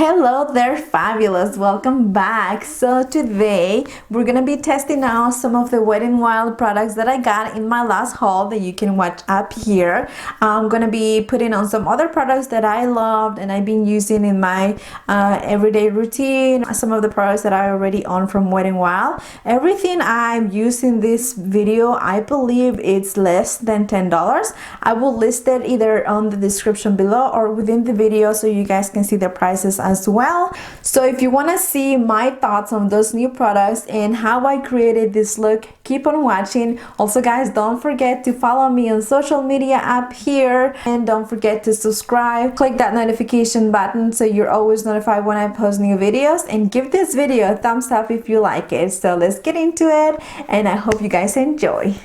Hello there, fabulous, welcome back. So today we're gonna be testing out some of the Wet n Wild products that I got in my last haul that you can watch up here. I'm gonna be putting on some other products that I loved and I've been using in my everyday routine. Some of the products that I already own from Wet n Wild. Everything I'm using this video, I believe it's less than $10. I will list it either on the description below or within the video so you guys can see the prices as well. So if you want to see my thoughts on those new products and how I created this look, keep on watching. Also guys, don't forget to follow me on social media up here and don't forget to subscribe. Click that notification button so you're always notified when I post new videos, and give this video a thumbs up if you like it. So let's get into it and I hope you guys enjoy.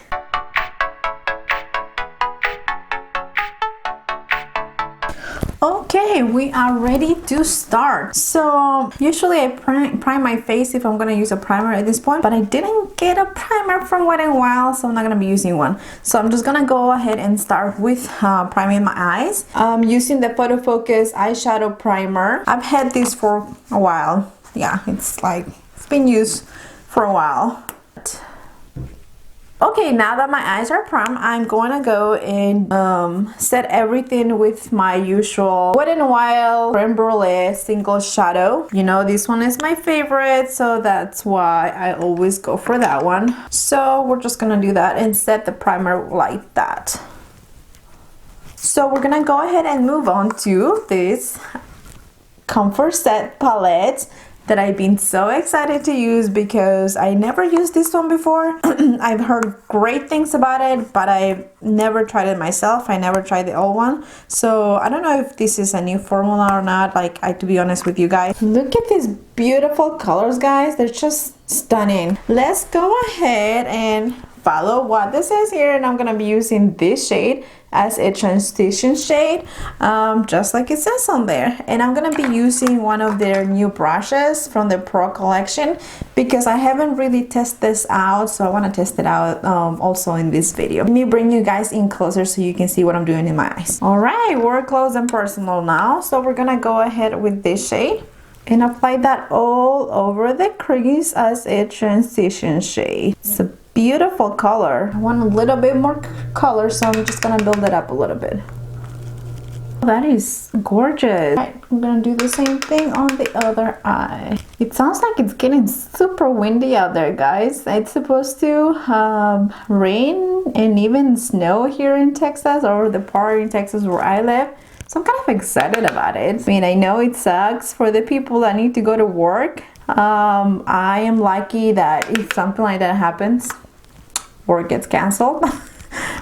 Okay, we are ready to start. So usually I prime my face if I'm gonna use a primer at this point, but I didn't get a primer from Wet n Wild, so I'm not gonna be using one. So I'm just gonna go ahead and start with priming my eyes. I'm using the Photo Focus eyeshadow primer. I've had this for a while. Yeah, it's been used for a while. Okay, now that my eyes are primed, I'm going to go and set everything with my usual Wet n Wild Creme Brulee Single Shadow. You know, this one is my favorite, so that's why I always go for that one. So we're just going to do that and set the primer like that. So we're going to go ahead and move on to this Comfort Set palette that I've been so excited to use because I never used this one before. I've heard great things about it, but I've never tried it myself. I never tried the old one. So I don't know if this is a new formula or not, to be honest with you guys. Look at these beautiful colors, guys. They're just stunning. Let's go ahead and follow what this says here, and I'm gonna be using this shade as a transition shade, just like it says on there. And I'm gonna be using one of their new brushes from the Pro collection because I haven't really tested this out, so I want to test it out also in this video. Let me bring you guys in closer so you can see what I'm doing in my eyes. All right, we're close and personal now, so we're gonna go ahead with this shade and apply that all over the crease as a transition shade. It's a beautiful color. I want a little bit more color, so I'm just gonna build it up a little bit. That is gorgeous. Right, I'm gonna do the same thing on the other eye. It sounds like it's getting super windy out there, guys. It's supposed to rain and even snow here in Texas, or the part in Texas where I live. So I'm kind of excited about it. I mean, I know it sucks for the people that need to go to work. I am lucky that if something like that happens, work gets canceled.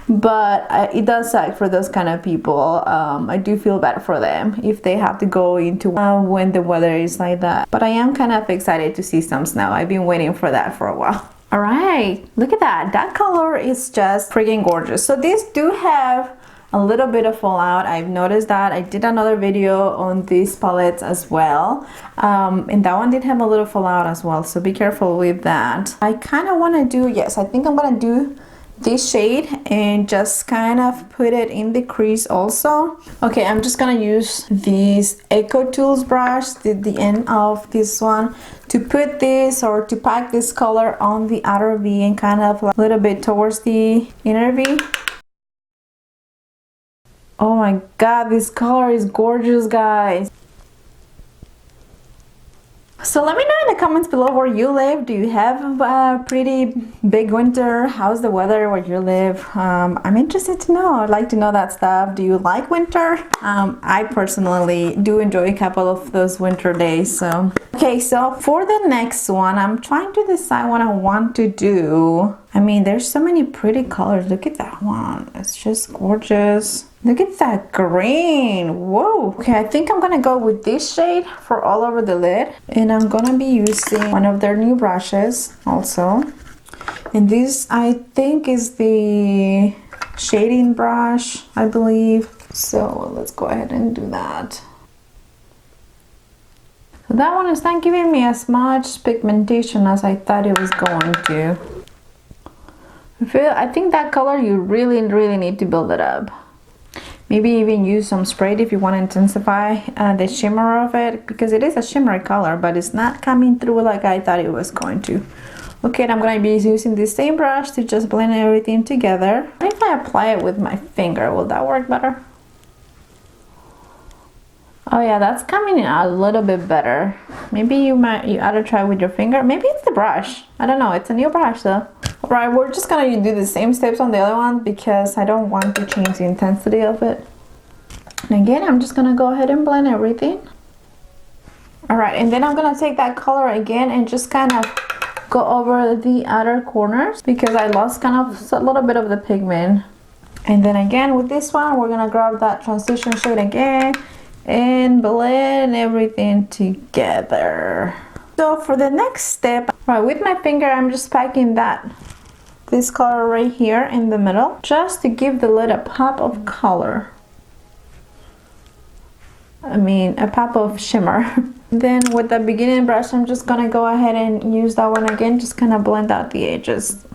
But it does suck for those kind of people. I do feel bad for them if they have to go into when the weather is like that. But I am kind of excited to see some snow. I've been waiting for that for a while. All right, look at that. That color is just freaking gorgeous. So these do have a little bit of fallout. I've noticed that. I did another video on these palettes as well, and that one did have a little fallout as well, so be careful with that. I kind of want to do, yes, I think I'm gonna do this shade and just kind of put it in the crease also. Okay, I'm just gonna use this Eco Tools brush, the end of this one, to put this or to pack this color on the outer V and kind of a little bit towards the inner V. Oh my god, this color is gorgeous, guys. So let me know in the comments below where you live. Do you have a pretty big winter? How's the weather where you live? I'm interested to know. I'd like to know that stuff. Do you like winter? I personally do enjoy a couple of those winter days. So okay, so for the next one, I'm trying to decide what I want to do. I mean, there's so many pretty colors. Look at that one. It's just gorgeous. Look at that green. Whoa. Okay, I think I'm gonna go with this shade for all over the lid. And I'm gonna be using one of their new brushes also. And this, I think, is the shading brush, I believe. So let's go ahead and do that. So that one is not giving me as much pigmentation as I thought it was going to. I think that color, you really need to build it up. Maybe even use some spray if you want to intensify the shimmer of it, because it is a shimmery color, but it's not coming through like I thought it was going to. Okay, and I'm going to be using the same brush to just blend everything together. If I apply it with my finger, will that work better? Oh yeah, that's coming in a little bit better. Maybe you ought to try with your finger. Maybe it's the brush. I don't know. It's a new brush though. Alright, we're just gonna do the same steps on the other one because I don't want to change the intensity of it. And again, I'm just gonna go ahead and blend everything. Alright, and then I'm gonna take that color again and just kind of go over the outer corners because I lost kind of a little bit of the pigment. And then again with this one, we're gonna grab that transition shade again and blend everything together. So for the next step, right, with my finger, I'm just packing this color right here in the middle, just to give the lid a pop of color. I mean, a pop of shimmer. Then with the beginning brush, I'm just gonna go ahead and use that one again, just kind of blend out the edges.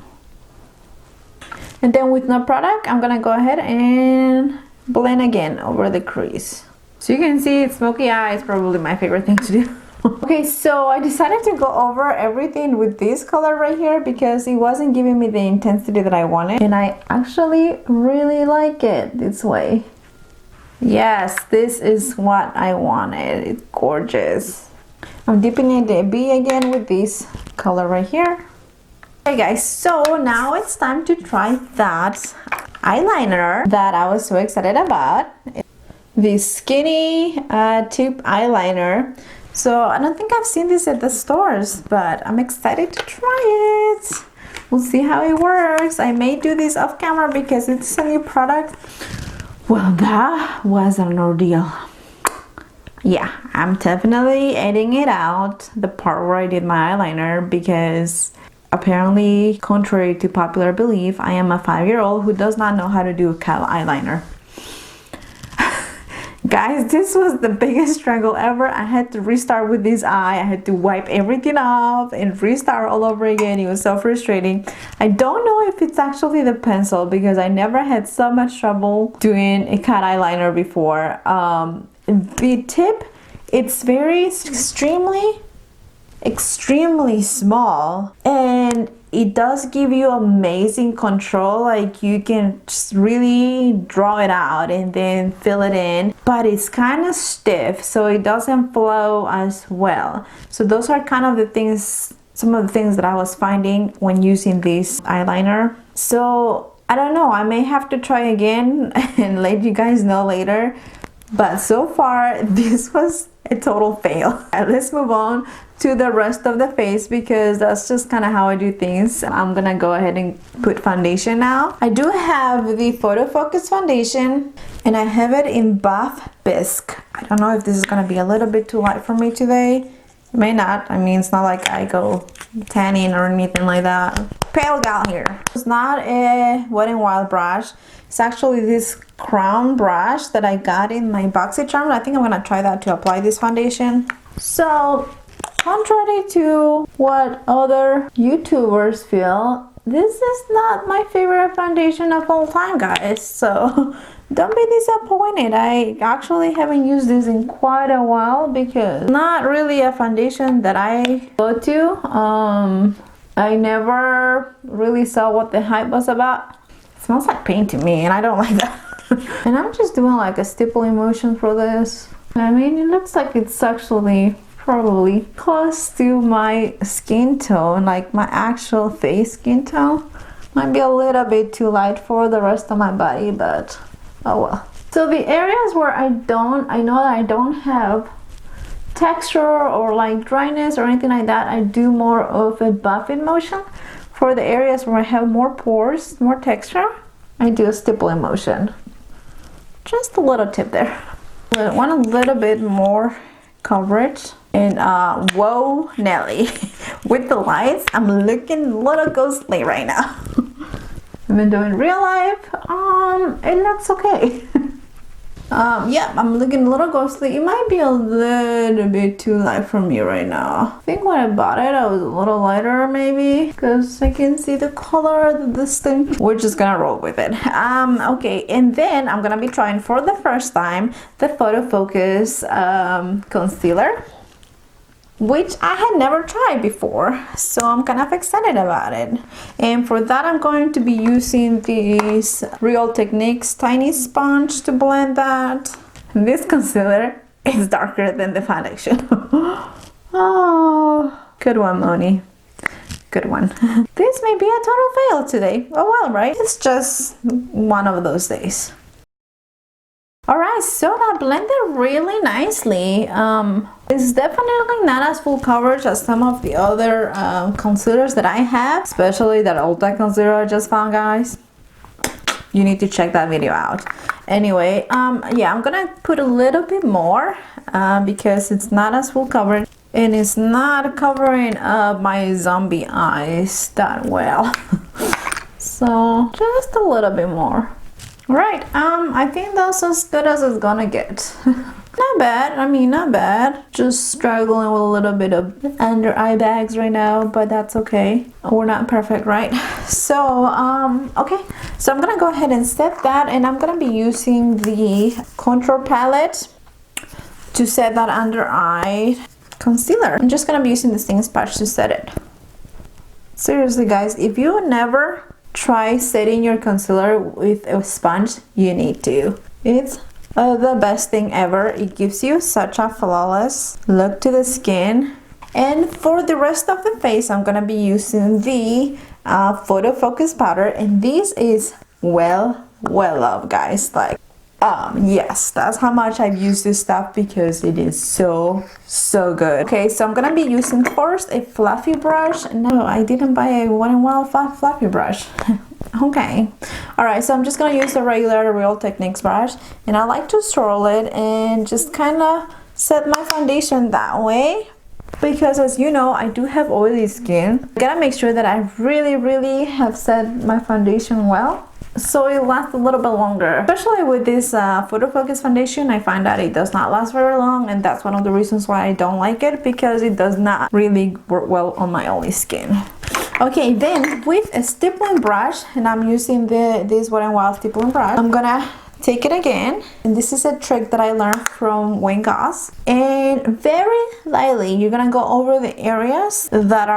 And then with no product, I'm gonna go ahead and blend again over the crease. So you can see smoky eye is probably my favorite thing to do. Okay, so I decided to go over everything with this color right here because it wasn't giving me the intensity that I wanted. And I actually really like it this way. Yes, this is what I wanted. It's gorgeous. I'm dipping in the B again with this color right here. Okay guys, so now it's time to try that eyeliner that I was so excited about. The skinny tip eyeliner. So I don't think I've seen this at the stores, but I'm excited to try it. We'll see how it works. I may do this off camera because it's a new product. Well, that was an ordeal. Yeah, I'm definitely editing it out, the part where I did my eyeliner, because apparently, contrary to popular belief, I am a 5-year-old who does not know how to do a cat eyeliner. Guys, this was the biggest struggle ever. I had to restart with this eye. I had to wipe everything off and restart all over again. It was so frustrating. I don't know if it's actually the pencil because I never had so much trouble doing a cat eyeliner before. The tip, it's very extremely small, and it does give you amazing control. Like you can just really draw it out and then fill it in, but it's kind of stiff, so it doesn't flow as well. So those are kind of the things, some of the things that I was finding when using this eyeliner. So I don't know, I may have to try again and let you guys know later, but so far this was a total fail. Let's move on to the rest of the face because that's just kind of how I do things. I'm gonna go ahead and put foundation now. I do have the Photo Focus foundation and I have it in Buff Bisque. I don't know if this is gonna be a little bit too light for me today. It may not. I mean, it's not like I go tanning or anything like that. Pale gal here. It's not a Wet n Wild brush. It's actually this crown brush that I got in my BoxyCharm. I think I'm gonna try that to apply this foundation. So, contrary to what other YouTubers feel, this is not my favorite foundation of all time, guys. So, don't be disappointed. I actually haven't used this in quite a while because it's not really a foundation that I go to. I never really saw what the hype was about. It smells like paint to me and I don't like that. And I'm just doing like a stippling motion for this. I mean, it looks like it's actually probably close to my skin tone, like my actual face skin tone. Might be a little bit too light for the rest of my body, but oh well. So the areas where I know that I don't have texture or like dryness or anything like that, I do more of a buffing motion. For the areas where I have more pores, more texture, I do a stippling motion. Just a little tip there. I want a little bit more coverage. And whoa, Nelly, with the lights, I'm looking a little ghostly right now. Even though in real life, it looks okay. Yeah, I'm looking a little ghostly. It might be a little bit too light for me right now. I think when I bought it, I was a little lighter maybe, because I can see the color of this thing. We're just gonna roll with it. Okay, and then I'm gonna be trying for the first time the Photo Focus concealer, which I had never tried before, so I'm kind of excited about it. And for that, I'm going to be using this Real Techniques tiny sponge to blend that. This concealer is darker than the foundation. Oh, good one, Moni. Good one. This may be a total fail today. Oh well, right? It's just one of those days. Alright, so that blended really nicely. It's definitely not as full coverage as some of the other concealers that I have, especially that Ulta concealer I just found, guys. You need to check that video out. Anyway, yeah, I'm gonna put a little bit more because it's not as full coverage and it's not covering up my zombie eyes that well. So just a little bit more. Right, I think that's as good as it's gonna get. Not bad, I mean, not bad. Just struggling with a little bit of under eye bags right now, but that's okay. We're not perfect, right? So, okay. So I'm gonna go ahead and set that, and I'm gonna be using the contour palette to set that under eye concealer. I'm just gonna be using the same sponge to set it. Seriously, guys, if you never try setting your concealer with a sponge, you need to. It's the best thing ever. It gives you such a flawless look to the skin. And for the rest of the face, I'm gonna be using the Photo Focus powder, and this is well loved, guys. Like, yes, that's how much I've used this stuff because it is so good. Okay, so I'm gonna be using first a fluffy brush. No, I didn't buy a Wet n Wild fluffy brush. Okay, all right, so I'm just gonna use a regular Real Techniques brush, and I like to swirl it and just kind of set my foundation that way, because as you know, I do have oily skin. I gotta make sure that I really have set my foundation well, so it lasts a little bit longer. Especially with this Photo Focus foundation, I find that it does not last very long, and that's one of the reasons why I don't like it, because it does not really work well on my oily skin. Okay, then with a stippling brush, and I'm using this Wet n Wild stippling brush, I'm gonna take it again, and this is a trick that I learned from Wayne Goss, and very lightly you're gonna go over the areas that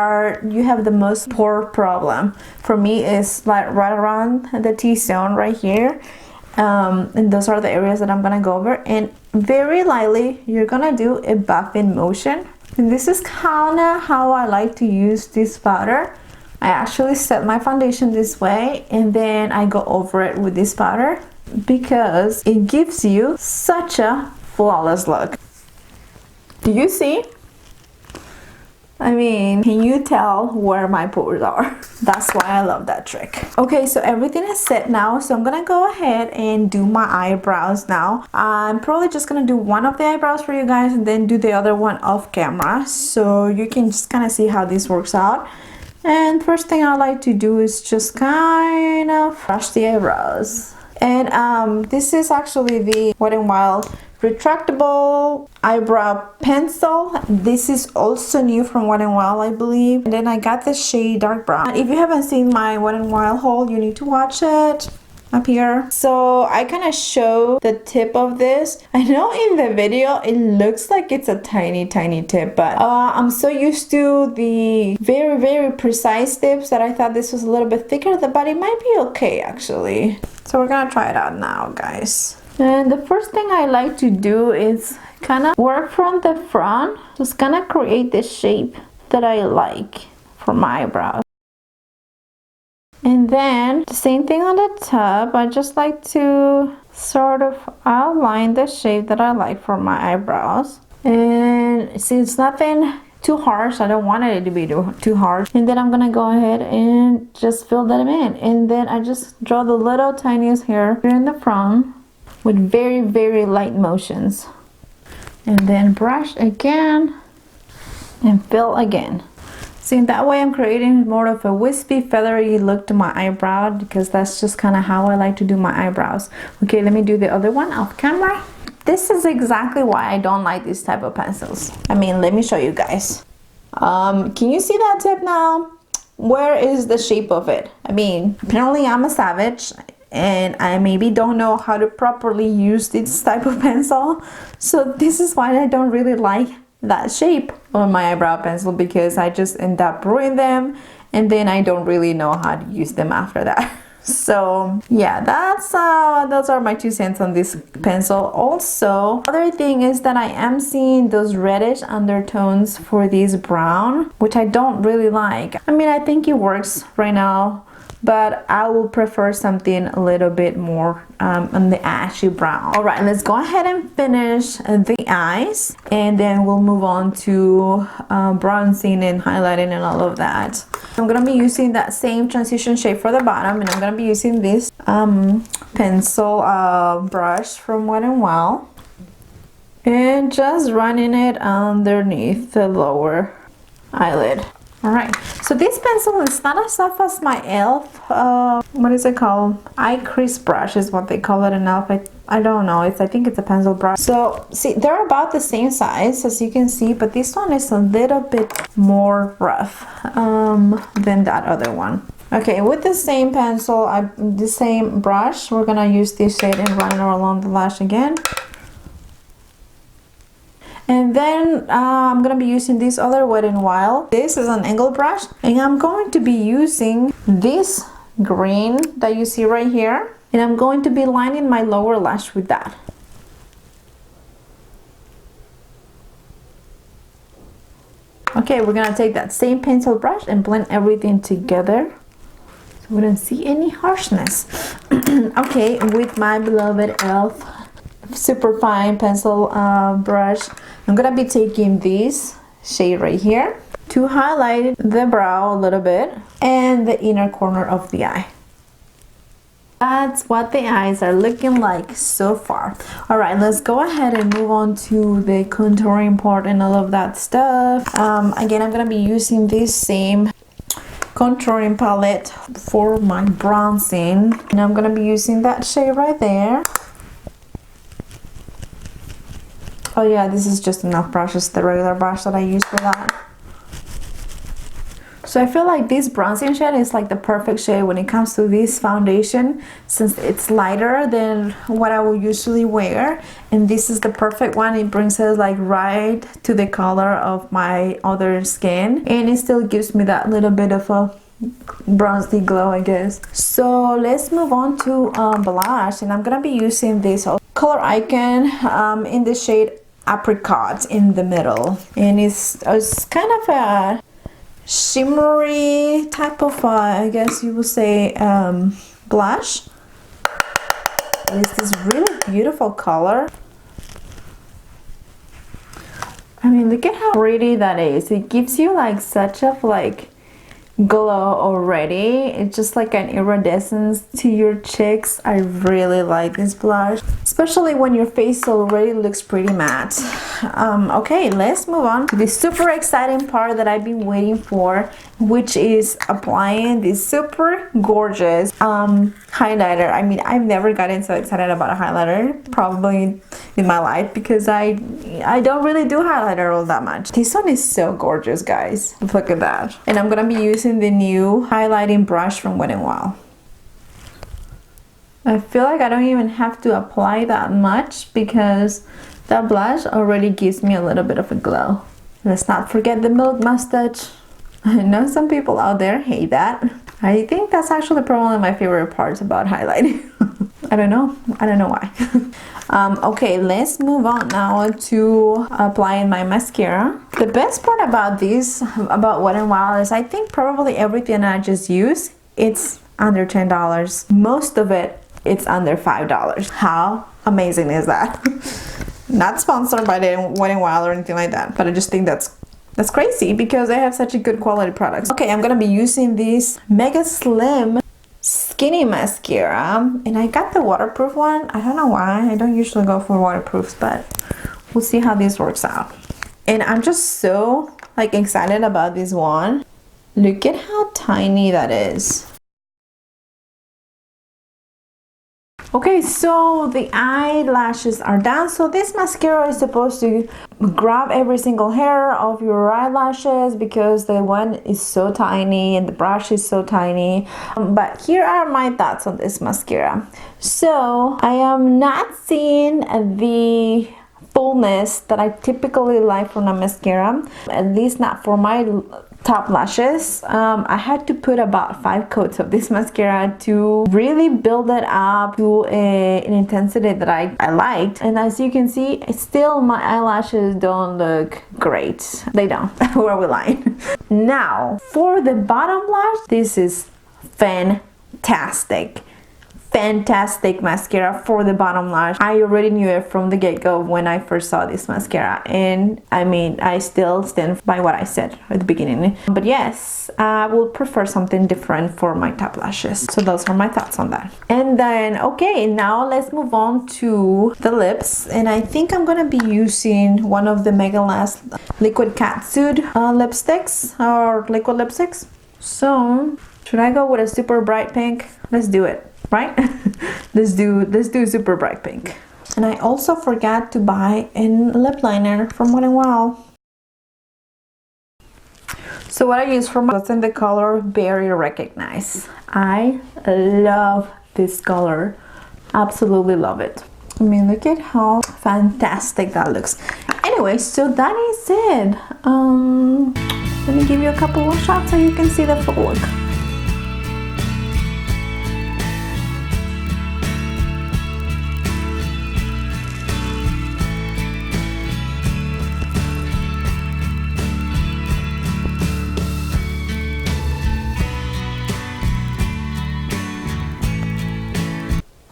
you have the most pore problem. For me, it's like right around the T-zone right here, and those are the areas that I'm gonna go over, and very lightly you're gonna do a buffing motion. And this is kind of how I like to use this powder. I actually set my foundation this way, and then I go over it with this powder, because it gives you such a flawless look. Do you see? I mean, can you tell where my pores are? That's why I love that trick. Okay, so everything is set now, so I'm gonna go ahead and do my eyebrows now. I'm probably just gonna do one of the eyebrows for you guys and then do the other one off camera, so you can just kind of see how this works out. And first thing I like to do is just kind of brush the eyebrows. And this is actually the Wet n Wild Retractable Eyebrow Pencil. This is also new from Wet n Wild, I believe. And then I got the shade Dark Brown. And if you haven't seen my Wet n Wild haul, you need to watch it. Up here. So I kind of show the tip of this. I know in the video it looks like it's a tiny tip, but I'm so used to the very precise tips that I thought this was a little bit thicker, but it might be okay actually. So we're gonna try it out now, guys. And the first thing I like to do is kind of work from the front, just kind of create the shape that I like for my eyebrows. And then the same thing on the top. I just like to sort of outline the shape that I like for my eyebrows. And since nothing too harsh, I don't want it to be too harsh. And then I'm gonna go ahead and just fill them in. And then I just draw the little tiniest hair here in the front with very light motions. And then brush again and fill again. So in that way I'm creating more of a wispy feathery look to my eyebrow, because that's just kind of how I like to do my eyebrows. Okay, let me do the other one off camera. This is exactly why I don't like this type of pencils. I mean, let me show you guys. Can you see that tip now? Where is the shape of it? I mean, apparently I'm a savage and I maybe don't know how to properly use this type of pencil. So this is why I don't really like that shape on my eyebrow pencil, because I just end up ruining them and then I don't really know how to use them after that. So yeah, those are my 2 cents on this pencil. Also, other thing is that I am seeing those reddish undertones for this brown, which I don't really like. I mean, I think it works right now, but I will prefer something a little bit more on the ashy brown. All right, let's go ahead and finish the eyes, and then we'll move on to bronzing and highlighting and all of that. I'm gonna be using that same transition shade for the bottom, and I'm gonna be using this pencil brush from Wet n Wild, and just running it underneath the lower eyelid. All right, so this pencil is not as soft as my e.l.f. What is it called? Eye crease brush is what they call it in e.l.f. I don't know. I think it's a pencil brush. So see, they're about the same size as you can see, but this one is a little bit more rough than that other one. Okay, with the same pencil, the same brush, we're gonna use this shade and run it along the lash again. And then I'm gonna be using this other Wet n Wild. This is an angle brush, and I'm going to be using this green that you see right here, and I'm going to be lining my lower lash with that. Okay, we're gonna take that same pencil brush and blend everything together, so we don't see any harshness. Okay, with my beloved e.l.f. super fine pencil brush, I'm gonna be taking this shade right here to highlight the brow a little bit and the inner corner of the eye. That's what the eyes are looking like so far. All right, let's go ahead and move on to the contouring part and all of that stuff. Again, I'm gonna be using this same contouring palette for my bronzing, and I'm gonna be using that shade right there. Oh yeah, this is just enough brushes, the regular brush that I use for that. So I feel like this bronzing shade is like the perfect shade when it comes to this foundation, since it's lighter than what I will usually wear, and this is the perfect one. It brings it like right to the color of my other skin, and it still gives me that little bit of a bronzy glow, I guess. So let's move on to blush, and I'm gonna be using this color icon in the shade Apricot in the middle, and it's kind of a shimmery type of I guess you would say blush. It's this really beautiful color. I mean, look at how pretty that is. It gives you like such a glow already. It's just like an iridescence to your cheeks. I really like this blush, especially when your face already looks pretty matte. Okay, let's move on to the super exciting part that I've been waiting for, which is applying this super gorgeous highlighter. I mean, I've never gotten so excited about a highlighter probably in my life, because I don't really do highlighter all that much. This one is so gorgeous, guys. Look at that. And I'm gonna be using the new highlighting brush from Wet n Wild. I feel like I don't even have to apply that much, because that blush already gives me a little bit of a glow. Let's not forget the milk mustache. I know some people out there hate that. I think that's actually probably one of my favorite parts about highlighting. I don't know why. Okay, let's move on now to applying my mascara. The best part about this, about Wet n Wild, is I think probably everything I just use, it's under $10. Most of it, it's under $5. How amazing is that? Not sponsored by the Wet n Wild or anything like that, but I just think that's crazy, because they have such a good quality products. Okay, I'm gonna be using this Mega Slim Skinny Mascara, and I got the waterproof one. I don't know why. I don't usually go for waterproofs, but we'll see how this works out. And I'm just so excited about this one. Look at how tiny that is. Okay, so the eyelashes are done. So this mascara is supposed to grab every single hair of your eyelashes because the one is so tiny and the brush is so tiny. But here are my thoughts on this mascara. So I am not seeing the fullness that I typically like from a mascara, at least not for my top lashes. I had to put about 5 coats of this mascara to really build it up to an intensity that I liked. And as you can see, still my eyelashes don't look great. They don't. Where are we lying? Now, for the bottom lash, this is fantastic. Fantastic mascara for the bottom lash. I already knew it from the get-go when I first saw this mascara, and I mean, I still stand by what I said at the beginning. But yes, I would prefer something different for my top lashes. So those are my thoughts on that. And then, okay, now let's move on to the lips, and I think I'm gonna be using one of the Mega Last Liquid Catsuit lipsticks or liquid lipsticks. So should I go with a super bright pink? Let's do it. Right? let's do super bright pink. And I also forgot to buy a lip liner from MONI Wow. So what I use for my, what's in the color Berry Recognize. I love this color. Absolutely love it. I mean, look at how fantastic that looks. Anyway, so that is it. Let me give you a couple of shots so you can see the full look.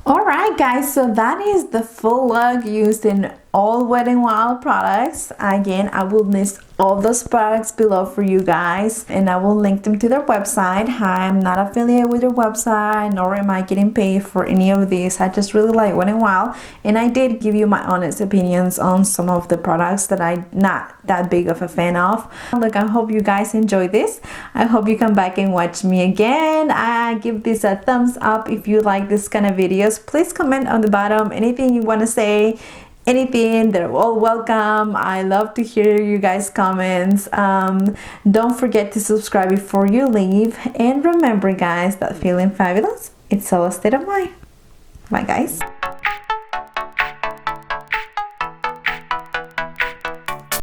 Alright guys, so that is the full look used in all Wet n Wild products. Again, I will list all those products below for you guys, and I will link them to their website. I'm not affiliated with their website, nor am I getting paid for any of these. I just really like Wet n Wild, and I did give you my honest opinions on some of the products that I'm not that big of a fan of. Look, I hope you guys enjoy this. I hope you come back and watch me again. I give this a thumbs up if you like this kind of videos. Please comment on the bottom anything you want to say. Anything, they're all welcome. I love to hear you guys' comments. Don't forget to subscribe before you leave, and remember guys that feeling fabulous, it's all a state of mind. Bye guys.